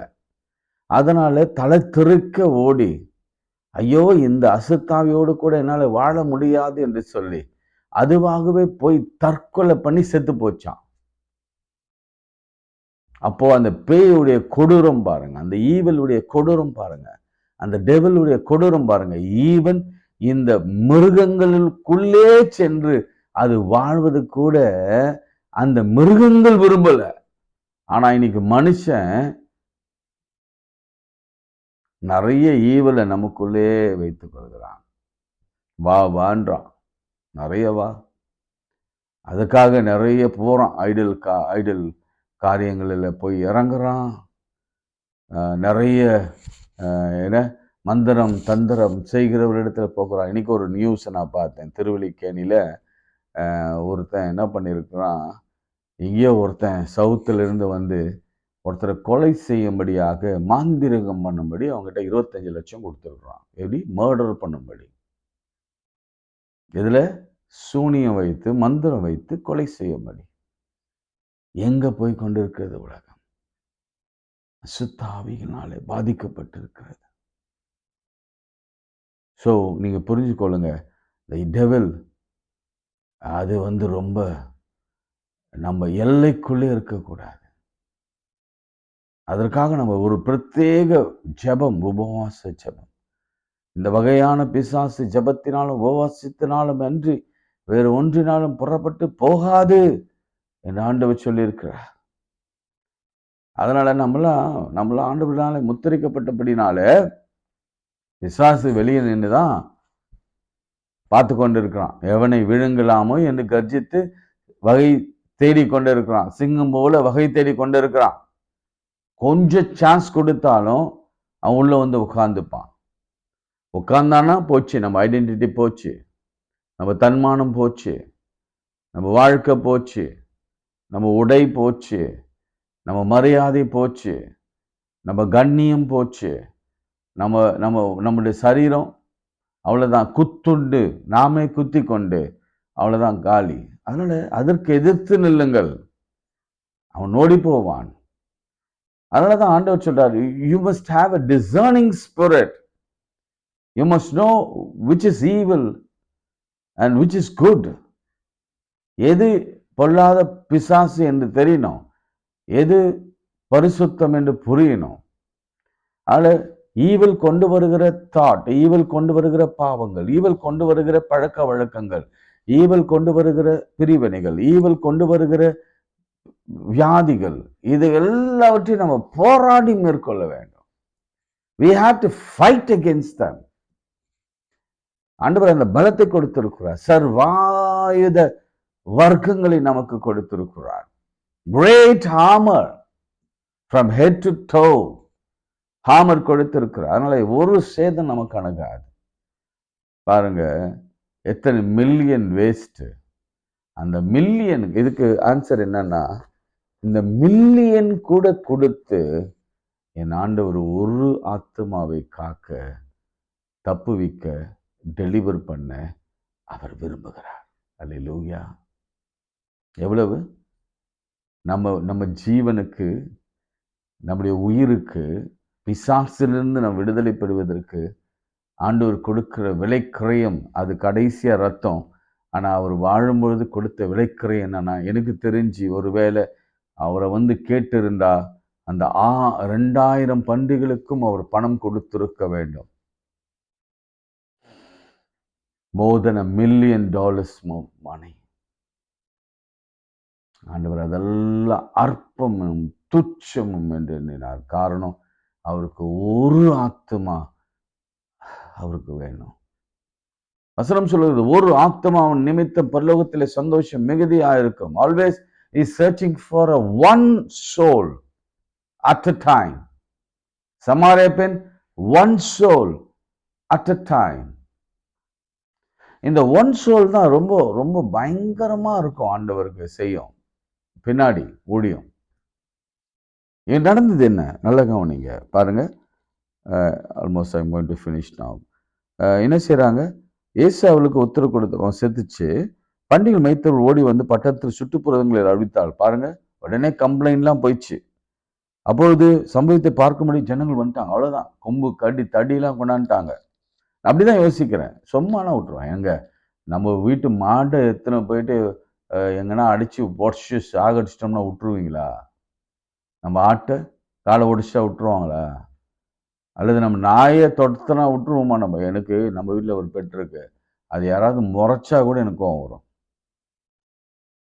அதனால தலை தெறிக்க ஓடி, ஐயோ இந்த அசுத்தாவியோடு கூட என்னால வாழ முடியாது என்று சொல்லி அதுவாகவே போய் தற்கொலை பண்ணி செத்து போச்சான். அப்போ அந்த பேயுடைய கொடூரம் பாருங்க, அந்த ஈவலுடைய கொடூரம் பாருங்க, அந்த டெவிலுடைய கொடூரம் பாருங்க. ஈவன் இந்த மிருகங்களுக்குள்ளே சென்று அது வாழ்வது கூட அந்த மிருகங்கள் விரும்பல. ஆனா இன்னைக்கு மனுஷன் நிறைய ஈவலை நமக்குள்ளே வைத்துக் கொள்கிறான். வான்றான், நிறைய வா, அதுக்காக நிறைய போறான், ஐடல் காரியங்களில் போய் இறங்குறான். நிறைய என்ன மந்திரம் தந்திரம் செய்கிறவரிடத்துல போகிறான். இன்னைக்கு ஒரு நியூஸ் நான் பார்த்தேன். திருவல்லிக்கேணியில ஒருத்தன் என்ன பண்ணியிருக்கிறான், இங்கேயோ ஒருத்தன் சவுத்துல இருந்து வந்து ஒருத்தரை கொலை செய்யும்படியாக மாந்திரகம் பண்ணும்படி அவங்ககிட்ட 25 லட்சம் கொடுத்துருக்குறான். எப்படி? மர்டர் பண்ணும்படி. இதுல சூனியம் வைத்து மந்திரம் வைத்து கொலை செய்யும்படி. எங்க போய் கொண்டிருக்கிறது உலகம்? அசுத்தாவியினாலே பாதிக்கப்பட்டிருக்கிறது. ஸோ நீங்க புரிஞ்சுக்கொள்ளுங்க, தி டெவில் அது வந்து ரொம்ப நம்ம எல்லைக்குள்ளே இருக்கக்கூடாது. அதற்காக நம்ம ஒரு பிரத்யேக ஜெபம், உபவாச ஜெபம். இந்த வகையான பிசாசு ஜெபத்தினாலும் உபவாசத்தினாலும் அன்றி வேறு ஒன்றினாலும் புறப்பட்டு போகாது என்று ஆண்டவர் சொல்லியிருக்கிறார். அதனால நம்மளாம் ஆண்டவராலே முத்திரிக்கப்பட்டபடினால பிசாசு வெளியே நின்றுதான் பார்த்து கொண்டு இருக்கிறான். எவனை விழுங்கலாமோ என்று கர்ஜித்து வகை தேடி கொண்டு இருக்கிறான். சிங்கம் போல வகை தேடி கொண்டு இருக்கிறான். கொஞ்சம் சான்ஸ் கொடுத்தாலும் அவன் உள்ள வந்து உட்கார்ந்துப்பான். உட்கார்ந்தானா போச்சு, நம்ம ஐடென்டிட்டி போச்சு, நம்ம தன்மானம் போச்சு, நம்ம வாழ்க்கை போச்சு, நம்ம உடை போச்சு, நம்ம மரியாதை போச்சு, நம்ம கண்ணியம் போச்சு, நம்முடைய சரீரம் அவ்வளவுதான், குத்துண்டு நாமே குத்தி கொண்டு அவ்வளவுதான் காலி. அதனால அதற்கு எதிர்த்து நில்லுங்கள், அவன் ஓடி போவான். அதனாலதான் ஆண்டவர் சொல்றாரு, you must have a discerning spirit. You must know which is evil and which is good. எது பொல்லாத பிசாசு என்று தெரியணும், எது பரிசுத்தம் என்று புரியணும். அதனால ஈவில் கொண்டு வருகிற தாட், ஈவில் கொண்டு வருகிற பாவங்கள், ஈவில் கொண்டு வருகிற பழக்க வழக்கங்கள், ஈவில் கொண்டு வருகிற பிரிவினைகள், ஈவில் கொண்டு வருகிற வியாதிகள், இது எல்லாவற்றையும் நம்ம போராடி மேற்கொள்ள வேண்டும். We have to fight against them. ஆண்டவர் அந்த பலத்தை கொடுத்திருக்கிறார். சர்வாயுத வர்க்கங்களை நமக்கு கொடுத்திருக்கிறார். Great armour from head to toe armour கொடுத்திருக்கிறார். அதனால ஒரு சேதம் நமக்கு அணுகாது. பாருங்க எத்தனை மில்லியன் வேஸ்ட். அந்த மில்லியன் இதுக்கு ஆன்சர் என்னன்னா, இந்த மில்லியன் கூட கொடுத்து என் ஆண்டவர் ஒரு ஆத்மாவை காக்க, தப்புவிக்க, டெலிவர் பண்ண அவர் விரும்புகிறார். அல்லேலூயா. எவ்வளவு நம்ம ஜீவனுக்கு, நம்முடைய உயிருக்கு, பிசாசிலிருந்து நாம் விடுதலை பெறுவதற்கு ஆண்டவர் கொடுக்கிற விலைக்கிரயம், அது கடைசியா ரத்தம். ஆனா அவர் வாழும்பொழுது கொடுத்த விலைக்கிரயம் என்னன்னா, எனக்கு தெரிஞ்சு ஒருவேளை அவரை கேட்டு இருந்தா அந்த 2000 பன்றிகளுக்கும் அவர் பணம் கொடுத்திருக்க வேண்டும். more than $1 million money. ஆண்டவர் அதெல்லாம் அற்பமும் துச்சமும் என்று எண்ணினார். காரணம், அவருக்கு ஒரு ஆத்மா அவருக்கு வேணும். வசனம் சொல்லுகிறது, ஒரு ஆத்மாவின் நிமித்தம் பரலோகத்திலே சந்தோஷம் மிகுதியா இருக்கும். Always is searching for one soul at a time. சமாரிய பெண் one soul at a time. இந்த ஒன் சோல் தான் ரொம்ப ரொம்ப பயங்கரமா இருக்கும். ஆண்டவருக்கு செய்யும் பின்னாடி ஊழியம். இது நடந்தது என்ன, நல்ல கவனிங்க பாருங்க. Almost I'm going to finish now. என்ன செய்யறாங்க, இயேசு அவளுக்கு உத்தரவு கொடுத்து செத்துச்சு. பண்டிகை மைத்தவர்கள் ஓடி பட்டத்தில் சுற்றுப்புறங்களை அறிவித்தாள். பாருங்க, உடனே கம்ப்ளைண்ட்லாம் போயிடுச்சு. அப்பொழுது சம்பவத்தை பார்க்கும்படி ஜனங்கள் வந்துட்டாங்க. அவ்வளவுதான், கொம்பு கடி தடியெல்லாம் கொண்டாந்துட்டாங்க. அப்படிதான் யோசிக்கிறேன். சும்மாலாம் விட்டுருவேன். எங்க நம்ம வீட்டு மாட்டை எத்தனை போயிட்டு எங்கன்னா அடிச்சு உடச்சு சாகடிச்சிட்டோம்னா விட்டுருவீங்களா? நம்ம ஆட்டை காலை ஒடிச்சா விட்டுருவாங்களா? அல்லது நம்ம நாயை தொடுத்தனா விட்டுருவோமா? நம்ம வீட்டில் ஒரு பெட் இருக்கு, அது யாராவது முறைச்சா கூட எனக்கு கோவம் வரும்.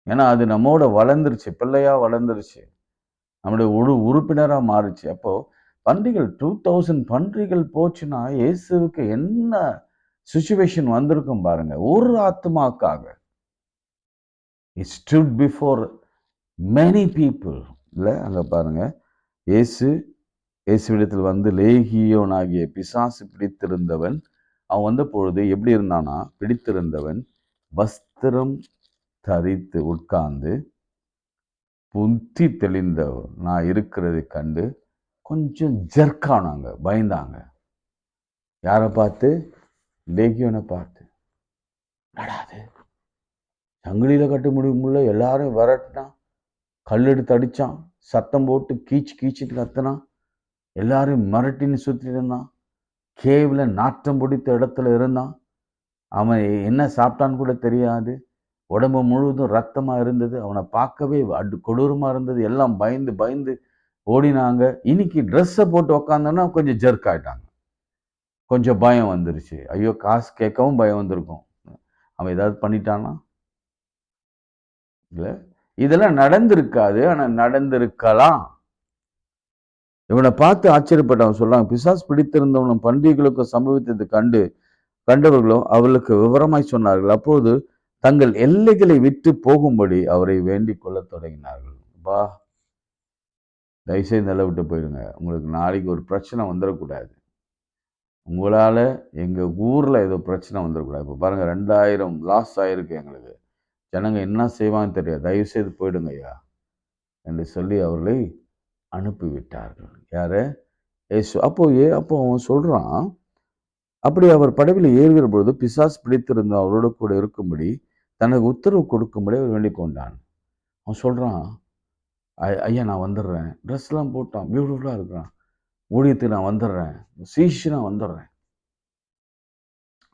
ஏன்னா அது நம்மோட வளர்ந்துருச்சு, பிள்ளையா வளர்ந்துருச்சு, நம்முடைய உறுப்பினராக மாறுச்சு. அப்போ பன்றிகள் 2000 பன்றிகள் போச்சுன்னா இயேசுவுக்கு என்ன சிச்சுவேஷன் வந்திருக்கும் பாருங்க. ஒரு ஆத்மாக்காக he stood before many people. இல்ல அங்க பாருங்க, இயேசுவிடத்தில் லேகியோன் ஆகிய பிசாசு பிடித்திருந்தவன் அவன் வந்த பொழுது எப்படி இருந்தானா, பிடித்திருந்தவன் வஸ்திரம் தரித்து உட்கார்ந்து புத்தி தெளிந்தவன் நான் இருக்கிறதை கண்டு கொஞ்சம் ஜெர்க்கானாங்க, பயந்தாங்க. யாரை பார்த்து? லேகியோனை பார்த்து. நடாது, சங்கிலியில கட்ட முடியுமுள்ள, எல்லாரும் விரட்டினான், கல்லெடுத்து அடிச்சான், சத்தம் போட்டு கீச்சிட்டு கத்தினான், எல்லாரும் மிரட்டின்னு சுத்திட்டு இருந்தான், கேவ்ல நாட்டம் பிடித்த இடத்துல இருந்தான். அவன் என்ன சாப்பிட்டான்னு கூட தெரியாது, உடம்பு முழுவதும் ரத்தமா இருந்தது, அவனை பார்க்கவே கொடூரமா இருந்தது. எல்லாம் பயந்து ஓடினாங்க. இன்னைக்கு ட்ரெஸ்ஸை போட்டு உக்காந்தோன்னா கொஞ்சம் ஜெர்க் ஆயிட்டாங்க, கொஞ்சம் பயம் வந்துருச்சு. ஐயோ, காசு கேட்கவும் பயம் வந்திருக்கும், அவன் ஏதாவது பண்ணிட்டானா? இல்ல, இதெல்லாம் நடந்திருக்காது, ஆனா நடந்திருக்கலாம். இவனை பார்த்து ஆச்சரியப்பட்டவன் சொல்றாங்க, பிசாசு பிடித்திருந்தவனும் பன்றிகளுக்கு சம்பவித்தது கண்டவர்களோ அவளுக்கு விவரமாய் சொன்னார்கள். அப்போது தங்கள் எல்லைகளை விட்டு போகும்படி அவரை வேண்டிக் கொள்ள தொடங்கினார்கள். தயவுசெய்து நில விட்டு போயிடுங்க, உங்களுக்கு நாளைக்கு ஒரு பிரச்சனை வந்துடக்கூடாது. உங்களால எங்க ஊர்ல ஏதோ பிரச்சனை வந்துடக்கூடாது. இப்போ பாருங்க, 2000 லாஸ் ஆயிருக்கு எங்களுக்கு, ஜனங்க என்ன செய்வான்னு தெரியாது, தயவுசெய்து போயிடுங்க ஐயா என்று சொல்லி அவர்களை அனுப்பிவிட்டார்கள். யாரு? ஏசு. அப்போ அவன் சொல்றான், அப்படி அவர் படவில் ஏறுகிற பொழுது பிசாசு பிடித்திருந்த அவரோட கூட இருக்கும்படி தனக்கு உத்தரவு கொடுக்கும்படி அவர் வேண்டிக் கொண்டான். அவன் சொல்றான், ஐயா நான் வந்துடுறேன், ட்ரெஸ்லாம் போட்டான், பியூட்டிஃபுல்லாக இருக்கிறான், ஊழியத்துக்கு நான் வந்துடுறேன், சீஷு நான் வந்துடுறேன்.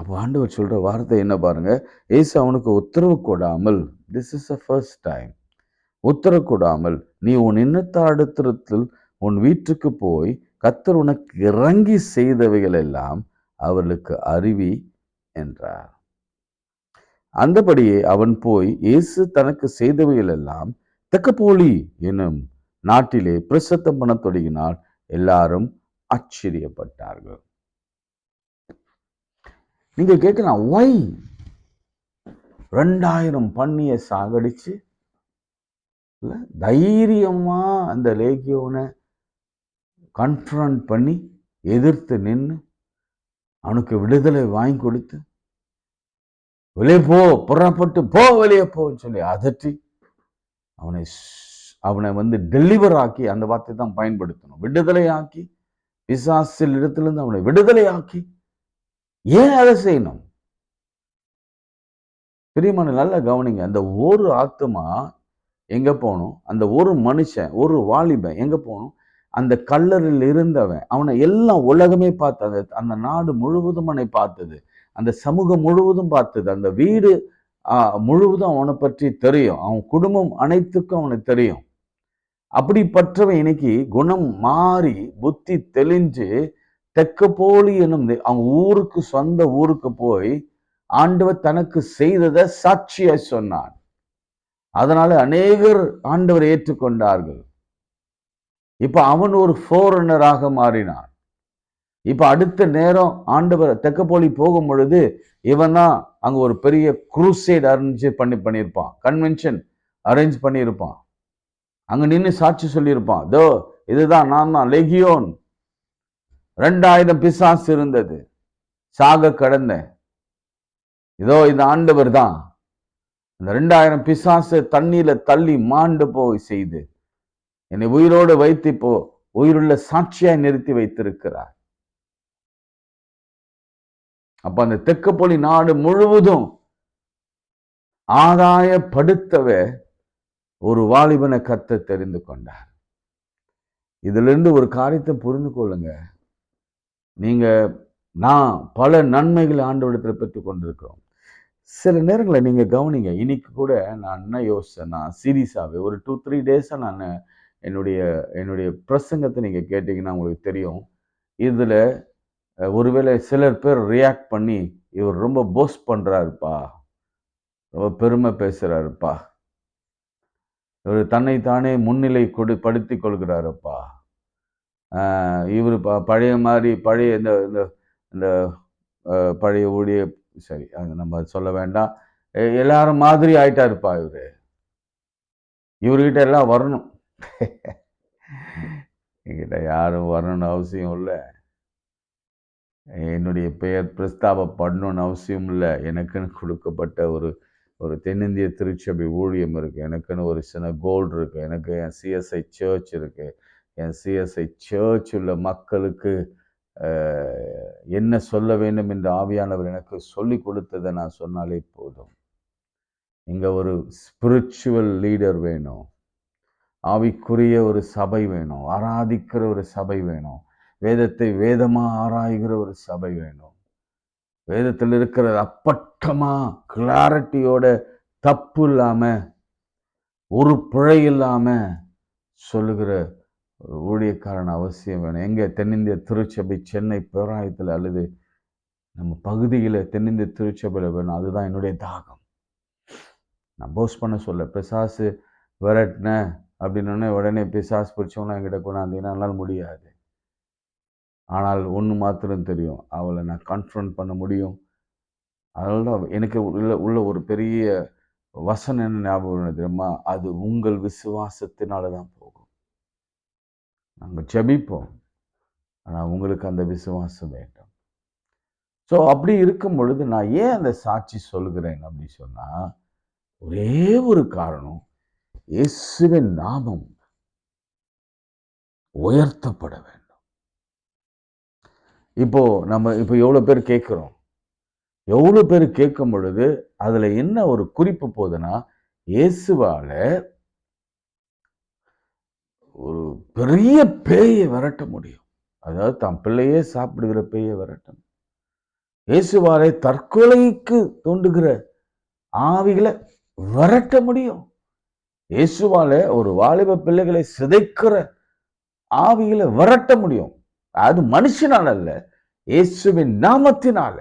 அப்போ ஆண்டவர் சொல்ற வார்த்தை என்ன பாருங்க, ஏசு அவனுக்கு உத்தரவு கொடாமல், this is a first time, உத்தரவு கொடாமல் நீ உன் இன்னத்தாடத்தில் உன் வீட்டுக்கு போய் கர்த்தர் உனக்கு இறங்கி செய்தவைகள் எல்லாம் அவர்களுக்கு அறிவி என்றார். அந்தபடியே அவன் போய் இயேசு தனக்கு செய்தவைகள் எல்லாம் தெக்கப்போலி எனும் நாட்டிலே பிரசித்தம் பண்ண தொடங்கினால் எல்லாரும் ஆச்சரியப்பட்டார்கள். நீங்க கேட்கலாம், ஒய் 2000 பன்னியை சாகடிச்சு தைரியமா அந்த லேகியோனை கன்ஃபரண்ட் பண்ணி எதிர்த்து நின்று அவனுக்கு விடுதலை வாங்கி கொடுத்து வெளியே போ, புறப்பட்டு போ, வெளியே போன்னு சொல்லி அதற்றி அவனை டெலிவர் ஆக்கி, அந்த வார்த்தை தான் பயன்படுத்தணும், விடுதலை ஆக்கி, பிசாசில் இடத்திலிருந்து அவனை விடுதலை ஆக்கி. ஏன் அதை செய்யணும்? பிரியமான நல்ல கவனிங்க. அந்த ஒரு ஆத்மா எங்க போகணும்? அந்த ஒரு மனுஷன், ஒரு வாலிபன் எங்க போகணும்? அந்த கல்லறையில் இருந்தவன், அவனை எல்லாம் உலகமே பார்த்தது, அந்த நாடு முழுவதும் அவனை பார்த்தது, அந்த சமூகம் முழுவதும் பார்த்தது, அந்த வீடு முழுவதும் அவனை பற்றி தெரியும், அவன் குடும்பம் அனைத்துக்கும் அவனுக்கு தெரியும். அப்படிப்பட்டவன் இன்னைக்கு குணம் மாறி புத்தி தெளிஞ்சு தெக்கப்போலி எனும் அவன் ஊருக்கு, சொந்த ஊருக்கு போய் ஆண்டவர் தனக்கு செய்ததை சாட்சியா சொன்னான். அதனால அநேகர் ஆண்டவர் ஏற்றுக்கொண்டார்கள். இப்ப அவன் ஒரு ஃபோரனராக மாறினான். இப்ப அடுத்த நேரம் ஆண்டவர் தெக்கப்போலி போகும் பொழுது இவன் தான் அங்க ஒரு பெரிய குரூசைட் அரேஞ்ச் பண்ணியிருப்பான், கன்வென்ஷன் அரேஞ்ச் பண்ணியிருப்பான். அங்க நின்று சாட்சி சொல்லியிருப்பான், தோ இதுதான் நான் தான் லெகியோன், 2000 பிசாசு இருந்தது, சாக கடந்த, இதோ இந்த ஆண்டவர் தான் இந்த 2000 பிசாசு தண்ணீர்ல தள்ளி மாண்டு போய் செய்து என்னை உயிரோடு வைத்து இப்போ உயிருள்ள சாட்சியாய் நிறுத்தி வைத்திருக்கிறார். அப்ப அந்த தெக்கப்போலி நாடு முழுவதும் ஆதாயப்படுத்தவே ஒரு வாலிபனை கர்த்தர் தெரிந்து கொண்டார். இதுல இருந்து ஒரு காரியத்தை புரிந்து கொள்ளுங்க. நான் பல நன்மைகளை ஆண்டவரிடத்துல பெற்றுக் கொண்டிருக்கிறோம். சில நேரங்களில் நீங்க கவனிங்க. இன்னைக்கு கூட நான் என்ன யோசிச்சேன்னா, சீரியஸாவே ஒரு 2-3 டேஸா நான் என்னுடைய பிரசங்கத்தை நீங்க கேட்டீங்கன்னா உங்களுக்கு தெரியும். இதுல ஒருவேளை சிலர் பேர் ரியாக்ட் பண்ணி, இவர் ரொம்ப போஸ்ட் பண்றாருப்பா, ரொம்ப பெருமை பேசுறாருப்பா, இவர் தன்னைத்தானே முன்னிலை படுத்தி கொள்கிறாருப்பா, இவர் பழைய மாதிரி பழைய இந்த பழைய ஊழிய, சரி அது நம்ம சொல்ல வேண்டாம், எல்லாரும் மாதிரி ஆயிட்டாருப்பா, இவர்கிட்ட எல்லாம் வரணும். என்கிட்ட யாரும் வரணும்னு அவசியம் இல்லை, என்னுடைய பெயர் பிரஸ்தாபப்படணும்னு அவசியம் இல்லை. எனக்குன்னு கொடுக்கப்பட்ட ஒரு தென்னிந்திய திருச்சபை ஊழியம் இருக்குது, எனக்குன்னு ஒரு சின்ன கோல்டு இருக்குது, எனக்கு என் சிஎஸ்ஐ சர்ச் இருக்குது. என் சிஎஸ்ஐ சர்ச் உள்ள மக்களுக்கு என்ன சொல்ல வேண்டும் என்று ஆவியானவர் எனக்கு சொல்லி கொடுத்ததை நான் சொன்னாலே போதும். இங்கே ஒரு ஸ்பிரிச்சுவல் லீடர் வேணும், ஆவிக்குரிய ஒரு சபை வேணும், ஆராதிக்கிற ஒரு சபை வேணும், வேதத்தை வேதமா ஆராய்கிற ஒரு சபை வேணும், வேதத்தில் இருக்கிற அப்பட்டமா கிளாரிட்டியோட தப்பு இல்லாம ஒரு பிழை இல்லாம சொல்லுகிற ஒரு ஊழியக்காரன் அவசியம் வேணும். எங்க தென்னிந்திய திருச்சபை சென்னை பேராயத்தில் அல்லது நம்ம பகுதியில் தென்னிந்திய திருச்சபையில் வேணும். அதுதான் என்னுடைய தாகம். நான் போஸ்ட் பண்ண சொல்ல, பிசாசு விரட்டின அப்படின்னோடனே உடனே பிசாசு பிடிச்சவனா என்கிட்ட கொண்டாந்தீங்கன்னா என்னால் முடியாது. ஆனால் ஒன்று மாத்திரம் தெரியும், அவளை நான் கன்ஃபரண்ட் பண்ண முடியும். அதனால தான் எனக்கு உள்ள ஒரு பெரிய வசனம் என்ன ஞாபகம் தெரியுமா? அது உங்கள் விசுவாசத்தினால தான் போகும். நாங்கள் ஜெபிப்போம், ஆனால் உங்களுக்கு அந்த விசுவாசம் வேண்டும். ஸோ அப்படி இருக்கும் பொழுது நான் ஏன் அந்த சாட்சி சொல்கிறேன் அப்படின்னு சொன்னா, ஒரே ஒரு காரணம், இயேசுவின் நாமம் உயர்த்தப்பட வேண்டும். இப்போ எவ்வளவு பேர் கேட்கிறோம், எவ்வளவு பேர் கேட்கும் பொழுது அதுல என்ன ஒரு குறிப்பு போகுதுன்னா, இயேசுவால ஒரு பெரிய பேயை விரட்ட முடியும். அதாவது தம் பிள்ளையே சாப்பிடுகிற பேயை விரட்டணும். இயேசுவாலே தற்கொலைக்கு தூண்டுகிற ஆவிகளை விரட்ட முடியும். இயேசுவால ஒரு வாலிப பிள்ளைகளை சிதைக்கிற ஆவிகளை விரட்ட முடியும். அது மனுஷனால அல்ல, இயேசுவின் நாமத்தினால.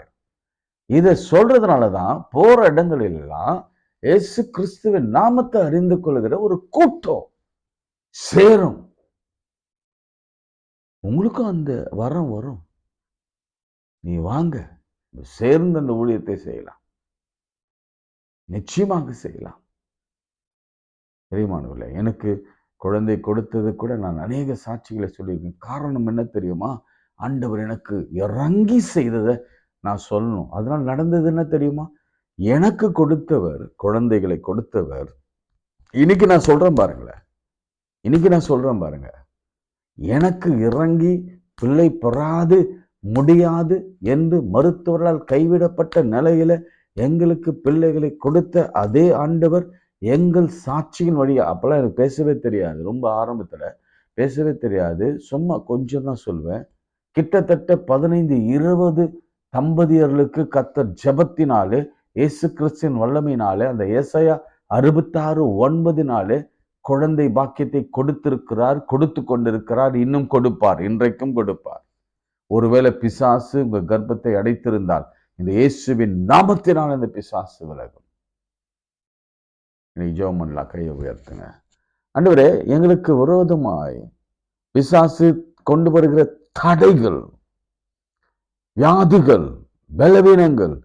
இதை சொல்றதுனாலதான் போற இடங்களில் எல்லாம் இயேசு கிறிஸ்துவின் நாமத்தை அறிந்து கொள்கிற ஒரு கூட்டம் சேரும். உங்களுக்கும் அந்த வரம் வரும். நீ வாங்க, சேர்ந்து அந்த ஊழியத்தை செய்யலாம். நிச்சயமாக செய்யலாம். தெரியுமானவர்களே, எனக்கு குழந்தை கொடுத்தது கூட நான் அநேக சாட்சிகளை சொல்லியிருக்கேன். காரணம் என்ன தெரியுமா? ஆண்டவர் எனக்கு இறங்கி செய்ததை நான் சொல்லணும். அதனால் நடந்தது என்ன தெரியுமா? எனக்கு கொடுத்தவர், குழந்தைகளை கொடுத்தவர், இன்னைக்கு நான் சொல்றேன் பாருங்களேன், எனக்கு இறங்கி பிள்ளை பெறாது முடியாது என்று மருத்துவரால் கைவிடப்பட்ட நிலையில எங்களுக்கு பிள்ளைகளை கொடுத்த அதே ஆண்டவர் எங்கள் சாட்சியின் வழியா, அப்பெல்லாம் எனக்கு பேசவே தெரியாது, ரொம்ப ஆரம்பத்துல பேசவே தெரியாது, சும்மா கொஞ்சம் தான் சொல்வேன். கிட்டத்தட்ட 15-20 தம்பதியர்களுக்கு கர்த்தர் ஜெபத்தினாலே, இயேசு கிறிஸ்துவின் வல்லமையினாலே, அந்த ஏசாயா 66:9 குழந்தை பாக்கியத்தை கொடுத்திருக்கிறார், கொடுத்து கொண்டிருக்கிறார், இன்னும் கொடுப்பார், இன்றைக்கும் கொடுப்பார். ஒருவேளை பிசாசு உங்க கர்ப்பத்தை அடைத்திருந்தால் இந்த இயேசுவின் நாமத்தினால் இந்த பிசாசு விலகும். இன்னைக்கு ஜெபம் பண்ணலாம், கையை உயர்த்துங்க. ஆண்டவரே, எங்களுக்கு விரோதமாய் பிசாசு கொண்டு வருகிற தடைகள், வியாதிகள், பலவீனங்கள்,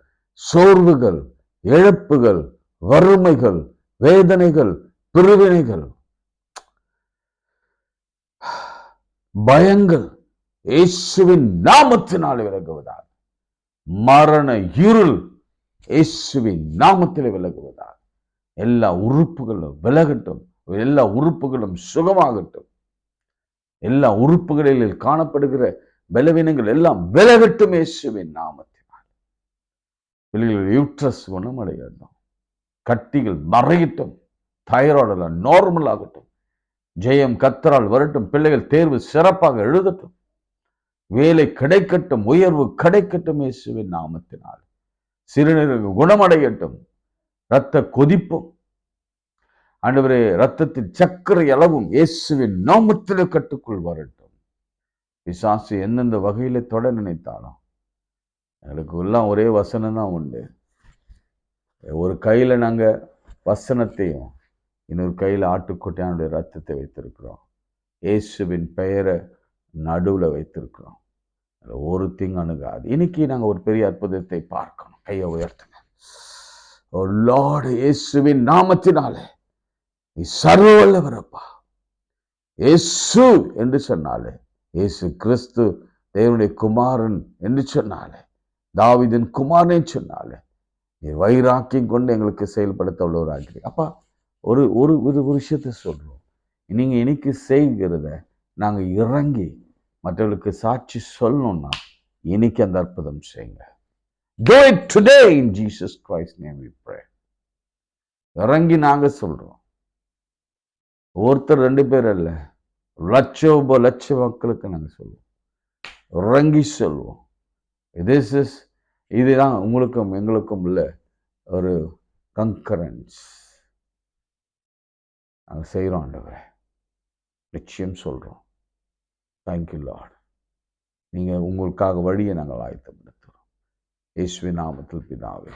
சோர்வுகள், இழப்புகள், வறுமைகள், வேதனைகள், பிரிவினைகள், பயங்கள் இயேசுவின் நாமத்தினால் விலகுவதால், மரண இருள் இயேசுவின் நாமத்தில் விலகுவதால், எல்லா உறுப்புகளும் விலகட்டும், எல்லா உறுப்புகளும் சுகமாகட்டும், எல்லா உறுப்புகளில் காணப்படுகிற பலவீனங்கள் எல்லாம் விலகட்டும் இயேசுவின் நாமத்தினால். பிள்ளைகள் யூட்ரஸ் குணமடையட்டும், கட்டிகள் மறையட்டும், தைராய்டு நார்மல் ஆகட்டும், ஜெயம் கர்த்தரால் வரட்டும், பிள்ளைகள் தேர்வு சிறப்பாக எழுதட்டும், வேலை கிடைக்கட்டும், உயர்வு கிடைக்கட்டும் இயேசுவின் நாமத்தினால். சிறுநீரக குணமடையட்டும், இரத்த கொதிப்பும் ஆண்டவரே, இரத்தத்தின் சர்க்கரை அளவும் இயேசுவின் நாமத்திலே கட்டுக்குள் வரட்டும். பிசாசு எந்தெந்த வகையில தொட நினைத்தாலும் எங்களுக்கு எல்லாம் ஒரே வசனம் தான் உண்டு. ஒரு கையில நாங்க வசனத்தையும் இன்னொரு கையில ஆட்டுக்குட்டியானுடைய ரத்தத்தை வைத்திருக்கிறோம். இயேசுவின் பெயரை நடுவுல வைத்திருக்கிறோம். ஒரு திங் அணுகாது. இன்னைக்கு நாங்க ஒரு பெரிய அற்புதத்தை பார்க்கணும். கையை உயர்த்துங்க. ஓ லார்ட், இயேசுவின் நாமத்தினாலே நீ சர்வ வல்லவரப்பா. இயேசு என்று சொன்னாலே, இயேசு கிறிஸ்து தேவனுடைய குமாரன் என்று சொன்னாலே, தாவீதின் குமாரன் சொன்னாலே, நீ வைராக்கியம் கொண்டு எங்களுக்கு செயல்படுத்த உள்ளவராகிறீ. அப்பா, ஒரு ஒரு ஒரு விஷயத்தை சொல்றோம். நீங்க இன்னைக்கு செய்கிறத நாங்க இறங்கி மற்றவர்களுக்கு சாட்சி சொல்லணும்னா இன்னைக்கு அந்த அற்புதம் செய்யுங்க. Do it today in Jesus Christ's name we pray. இறங்கி நாங்க சொல்றோம். ஒருத்தர் 2 பேர் அல்ல, லட்ச மக்களுக்கு நாங்க சொல்லுவோம். இறங்கி சொல்லுவோம். இதுதான் உங்களுக்கும் எங்களுக்கும் உள்ள ஒரு கங்கரன்ஸ். நாங்கள் செய்கிறோம் ஆண்டவரே, நிச்சயம் சொல்கிறோம். Thank you Lord. நீங்கள் உங்களுக்காக வழியை நாங்கள் ஆயத்தப்படுத்துகிறோம். இயேசுவின் நாமத்தில் பிதாவே,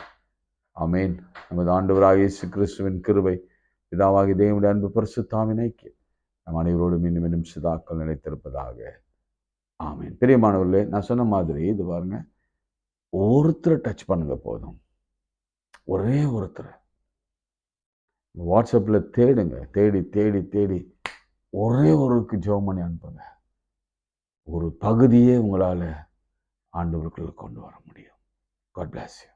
ஆமேன். நமது ஆண்டவராக இயேசு கிறிஸ்துவின் கிருபை, பிதாவாகி தேவனுடைய அன்பு, பரிசுத்தாவின் ஐக்கியம் நம் அனைவரோடும் இன்னும் இன்னும் சிதாக்கள் நிலைத்திருப்பதாக. ஆமேன். பிரியமானவர்களே, நான் சொன்ன மாதிரி இது பாருங்க, ஒருத்தரை டச் பண்ணுங்க போதும். ஒரே ஒருத்தர் வாட்ஸ்அப்பில் தேடுங்க, தேடி தேடி தேடி ஒரே ஒருக்கு ஜெபம் பண்ணி அனுப்புங்க. ஒரு பகுதியே உங்களால் ஆண்டவருக்குள்ள கொண்டு வர முடியும். God bless you.